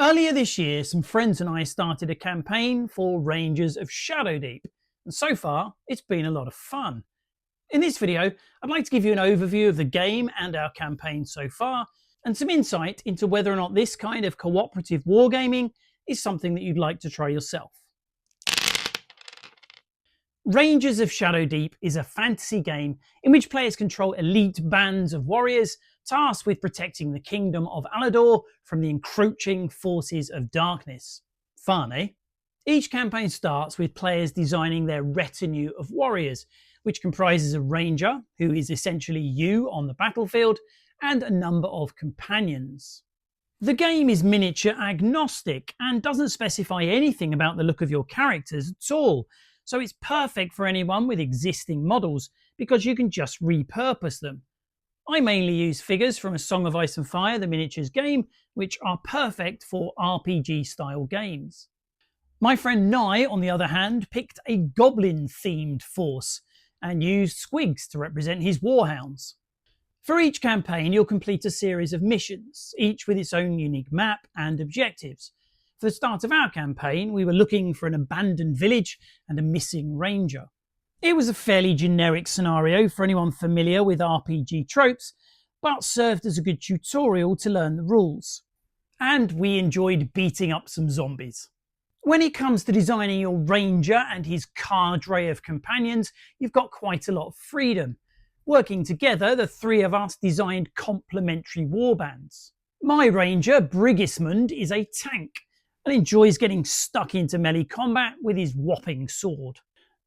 Earlier this year, some friends and I started a campaign for Rangers of Shadowdeep, and so far it's been a lot of fun. In this video, I'd like to give you an overview of the game and our campaign so far, and some insight into whether or not this kind of cooperative wargaming is something that you'd like to try yourself. Rangers of Shadowdeep is a fantasy game in which players control elite bands of warriors tasked with protecting the kingdom of Alador from the encroaching forces of darkness. Fun, eh? Each campaign starts with players designing their retinue of warriors, which comprises a ranger, who is essentially you on the battlefield, and a number of companions. The game is miniature agnostic and doesn't specify anything about the look of your characters at all, so it's perfect for anyone with existing models because you can just repurpose them. I mainly use figures from A Song of Ice and Fire, the miniatures game, which are perfect for RPG style games. My friend Nye, on the other hand, picked a goblin-themed force and used squigs to represent his warhounds. For each campaign, you'll complete a series of missions, each with its own unique map and objectives. For the start of our campaign, we were looking for an abandoned village and a missing ranger. It was a fairly generic scenario for anyone familiar with RPG tropes, but served as a good tutorial to learn the rules. And we enjoyed beating up some zombies. When it comes to designing your ranger and his cadre of companions, you've got quite a lot of freedom. Working together, the three of us designed complementary warbands. My ranger, Brigismund, is a tank and enjoys getting stuck into melee combat with his whopping sword.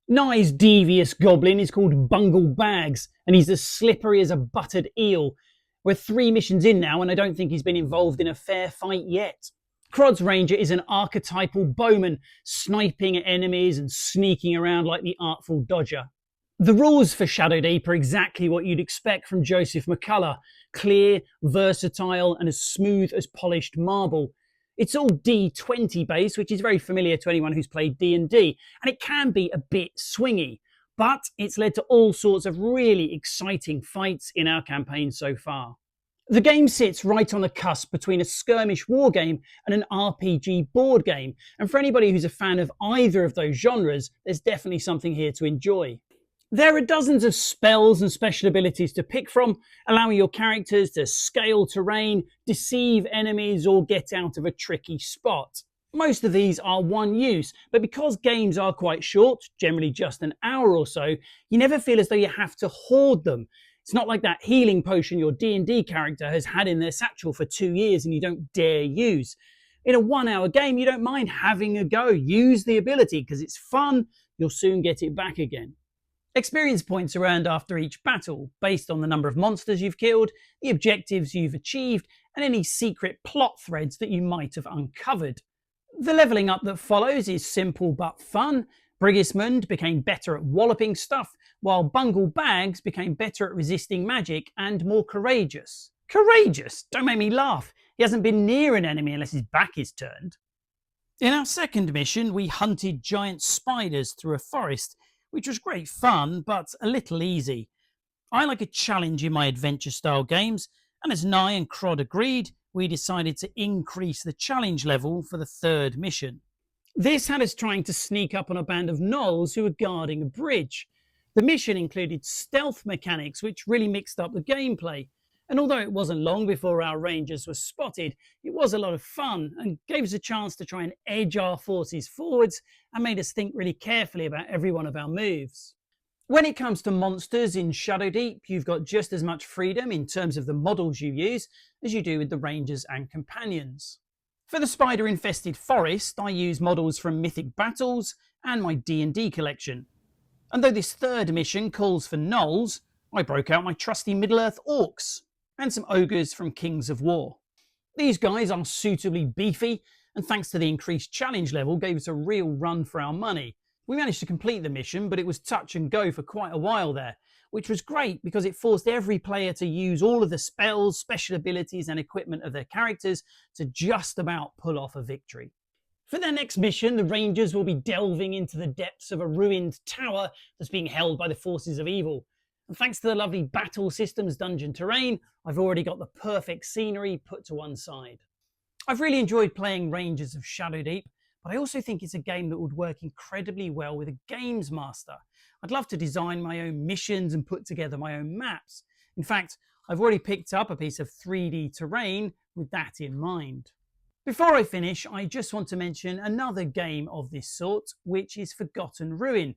Nye's devious goblin is called Bungle Bags, and he's as slippery as a buttered eel. We're 3 missions in now, and I don't think he's been involved in a fair fight yet. Crod's ranger is an archetypal bowman, sniping at enemies and sneaking around like the artful dodger. The rules for Shadowdeep are exactly what you'd expect from Joseph McCullough: clear, versatile, and as smooth as polished marble. It's all D20 based, which is very familiar to anyone who's played D&D, and it can be a bit swingy, but it's led to all sorts of really exciting fights in our campaign so far. The game sits right on the cusp between a skirmish war game and an RPG board game, and for anybody who's a fan of either of those genres, there's definitely something here to enjoy. There are dozens of spells and special abilities to pick from, allowing your characters to scale terrain, deceive enemies, or get out of a tricky spot. Most of these are one use, but because games are quite short, generally just an hour or so, you never feel as though you have to hoard them. It's not like that healing potion your D&D character has had in their satchel for 2 years and you don't dare use. In a 1 hour game, you don't mind having a go. Use the ability because it's fun, you'll soon get it back again. Experience points are earned after each battle, based on the number of monsters you've killed, the objectives you've achieved, and any secret plot threads that you might have uncovered. The levelling up that follows is simple but fun. Brigismund became better at walloping stuff, while Bungle Bags became better at resisting magic and more courageous. Courageous? Don't make me laugh. He hasn't been near an enemy unless his back is turned. In our second mission, we hunted giant spiders through a forest, which was great fun, but a little easy. I like a challenge in my adventure-style games, and as Nye and Crod agreed, we decided to increase the challenge level for the third mission. This had us trying to sneak up on a band of gnolls who were guarding a bridge. The mission included stealth mechanics, which really mixed up the gameplay. And although it wasn't long before our rangers were spotted, it was a lot of fun and gave us a chance to try and edge our forces forwards and made us think really carefully about every one of our moves. When it comes to monsters in Shadowdeep, you've got just as much freedom in terms of the models you use as you do with the rangers and companions. For the spider-infested forest, I use models from Mythic Battles and my D&D collection. And though this third mission calls for gnolls, I broke out my trusty Middle-earth orcs and some ogres from Kings of War. These guys are suitably beefy, and thanks to the increased challenge level, gave us a real run for our money. We managed to complete the mission, but it was touch and go for quite a while there, which was great because it forced every player to use all of the spells, special abilities and equipment of their characters to just about pull off a victory. For their next mission, the Rangers will be delving into the depths of a ruined tower that's being held by the forces of evil. And thanks to the lovely battle systems dungeon terrain, I've already got the perfect scenery put to one side. I've really enjoyed playing Rangers of Shadow Deep, but I also think it's a game that would work incredibly well with a games master. I'd love to design my own missions and put together my own maps. In fact, I've already picked up a piece of 3D terrain with that in mind. Before I finish, I just want to mention another game of this sort, which is Forgotten Ruin.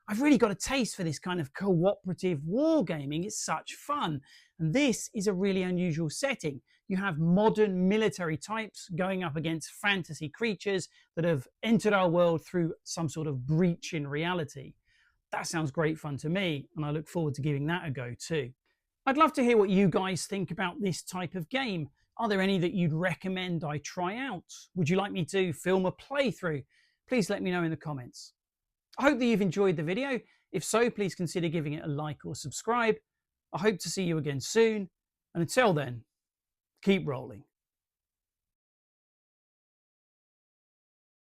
I've really got a taste for this kind of cooperative wargaming. It's such fun. And this is a really unusual setting. You have modern military types going up against fantasy creatures that have entered our world through some sort of breach in reality. That sounds great fun to me, and I look forward to giving that a go too. I'd love to hear what you guys think about this type of game. Are there any that you'd recommend I try out? Would you like me to film a playthrough? Please let me know in the comments. I hope that you've enjoyed the video. If so, please consider giving it a like or subscribe. I hope to see you again soon. And until then, keep rolling.